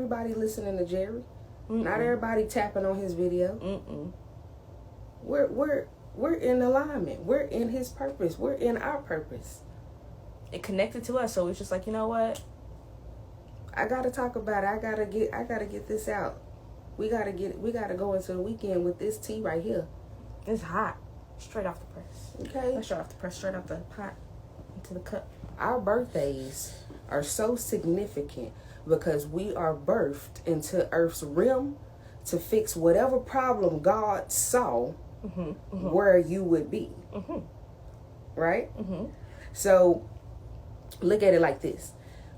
everybody listening to Jerry. Mm-mm. Not everybody tapping on his video. Mm-mm. We're in alignment. We're in his purpose. We're in our purpose. It connected to us, so it's just like, you know what? I gotta talk about it. I gotta get this out. We gotta go into the weekend with this tea right here. It's hot. Straight off the press. Okay. Not straight off the press, straight off the pot into the cup. Our birthdays are so significant because we are birthed into Earth's rim to fix whatever problem God saw where you would be. Right? So look at it like this.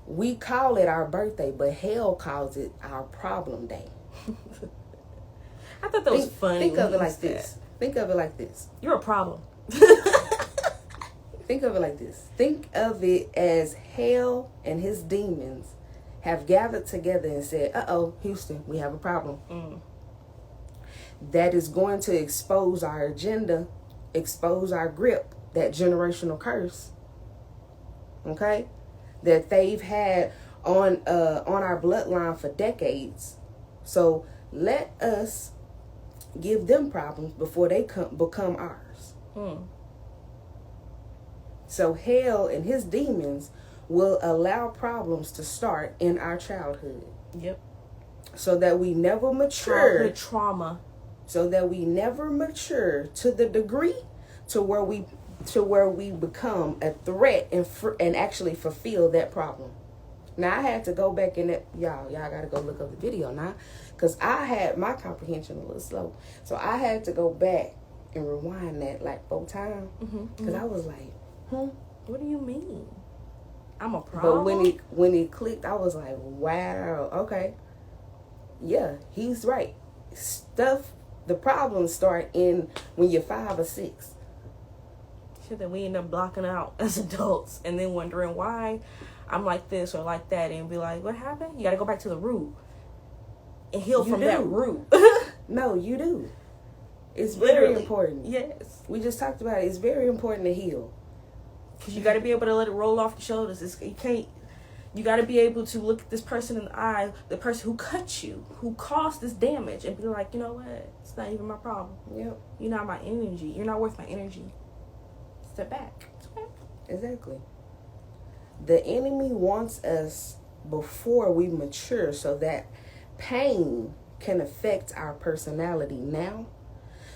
We call it our birthday, but hell calls it our problem day. I thought that was funny. Think of it like this. Think of it like this. You're a problem. Think of it like this. Think of it as hell and his demons have gathered together and said, uh-oh, Houston, we have a problem. That is going to expose our agenda, expose our grip, that generational curse, okay, that they've had on our bloodline for decades. So let us give them problems before they become ours. So hell and his demons will allow problems to start in our childhood. Yep. So that we never mature. Childhood trauma. So that we never mature to the degree to where we become a threat and actually fulfill that problem. Now I had to go back in it. Y'all got to go look up the video now, because I had my comprehension a little slow. So I had to go back and rewind that like 4 times, because I was like, what do you mean? I'm a problem. But when it clicked, I was like, wow, okay, yeah, he's right. The problems start in when you're 5 or 6. Shit that we end up blocking out as adults, and then wondering why I'm like this or like that, and be like, what happened? You got to go back to the root and heal from that root. No, you do. It's very important. Yes. We just talked about it. It's very important to heal. Because you got to be able to let it roll off your shoulders. You got to be able to look at this person in the eye, the person who cut you, who caused this damage, and be like, you know what? It's not even my problem. Yep. You're not my energy. You're not worth my energy. Step back. Exactly. The enemy wants us before we mature so that pain can affect our personality now.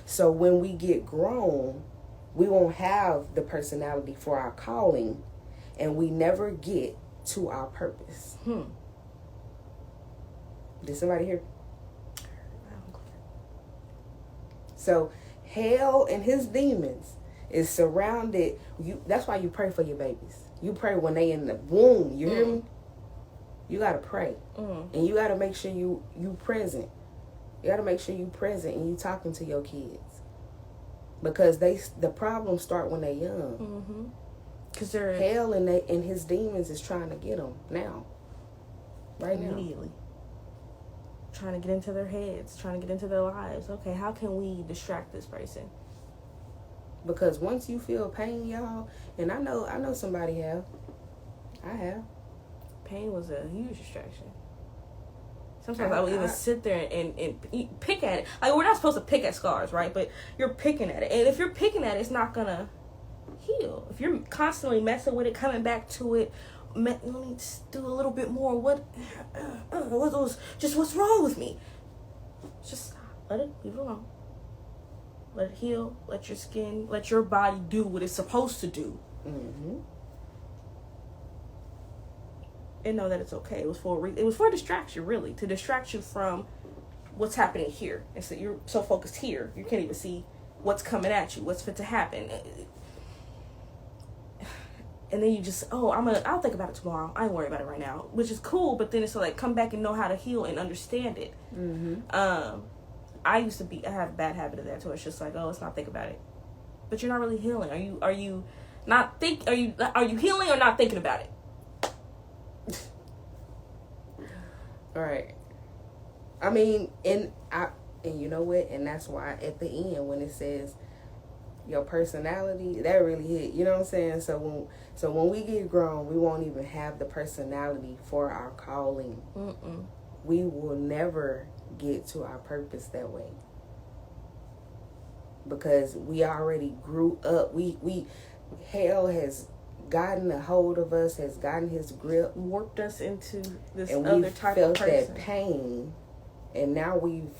So when we get grown, we won't have the personality for our calling, and we never get to our purpose. Did somebody hear? So hell and his demons is surrounded. That's why you pray for your babies. You pray when they in the womb. You hear me? You gotta pray, and you gotta make sure you present. You gotta make sure you present and you talking to your kids, because the problems start when they're young. Because they're hell and his demons is trying to get them now, right now. Immediately. Trying to get into their heads, trying to get into their lives. Okay, how can we distract this person? Because once you feel pain, y'all, and I know somebody have. I have. Pain was a huge distraction. Sometimes I would even sit there and pick at it. Like, we're not supposed to pick at scars, right? But you're picking at it. And if you're picking at it, it's not going to heal. If you're constantly messing with it, coming back to it, let me just do a little bit more. What's wrong with me? Just let it, leave it alone. Let it heal. Let your skin, let your body do what it's supposed to do. And know that it's okay. It was for distraction, really, to distract you from what's happening here. And so you're so focused here, you can't even see what's coming at you, what's fit to happen. And then you just, I'll think about it tomorrow. I ain't worry about it right now, which is cool. But then it's like, come back and know how to heal and understand it. I have a bad habit of that too. It's just like, let's not think about it. But you're not really healing. Are you healing or not thinking about it? All right. I mean, and you know what? And that's why at the end when it says your personality, that really hit. You know what I'm saying? So when we get grown, we won't even have the personality for our calling. we will never get to our purpose that way. Because we already grew up. Hell has gotten a hold of us, has gotten his grip, warped us into this and other type of person. We felt that pain, and now we've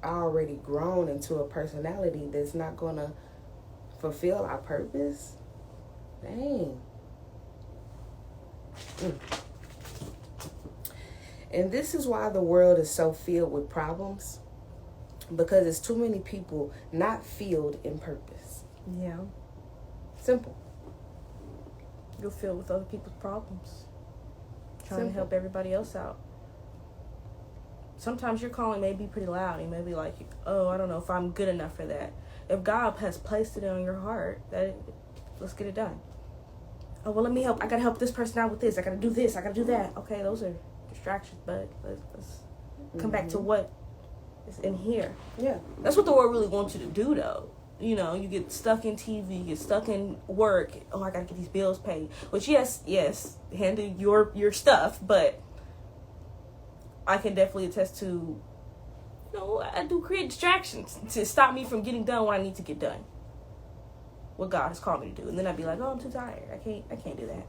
already grown into a personality that's not gonna fulfill our purpose. Dang. And this is why the world is so filled with problems, because it's too many people not filled in purpose. Yeah. Simple. You're filled with other people's problems, trying to Simple. help everybody else out. Sometimes your calling may be pretty loud. You may be like, oh, I don't know if I'm good enough for that. If God has placed it on your heart, let's get it done. Oh, well, let me help. I got to help this person out with this. I got to do this. I got to do that. Okay, those are distractions, but let's come back to what is in here. Yeah. That's what the world really wants you to do, though. You know, you get stuck in TV, you get stuck in work. Oh, I got to get these bills paid. Which, yes, handle your stuff, but I can definitely attest to, you know, I do create distractions to stop me from getting done what I need to get done. What God has called me to do. And then I'd be like, oh, I'm too tired. I can't do that.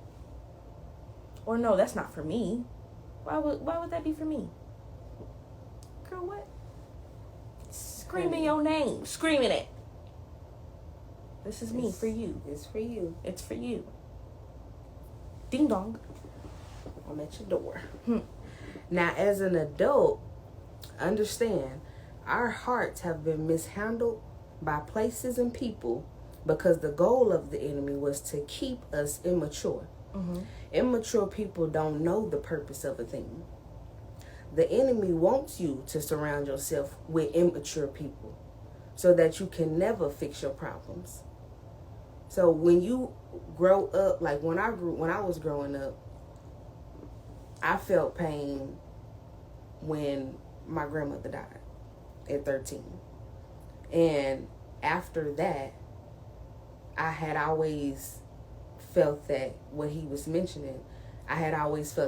Or no, that's not for me. Why would that be for me? Girl, what? Screaming your name. Screaming it. This is me for you. It's for you. It's for you. Ding dong. I'm at your door. Now, as an adult, understand, our hearts have been mishandled by places and people because the goal of the enemy was to keep us immature. Mm-hmm. Immature people don't know the purpose of a thing. The enemy wants you to surround yourself with immature people so that you can never fix your problems. So when you grow up, like when I was growing up, I felt pain when my grandmother died at 13. And after that, I had always felt that what he was mentioning, I had always felt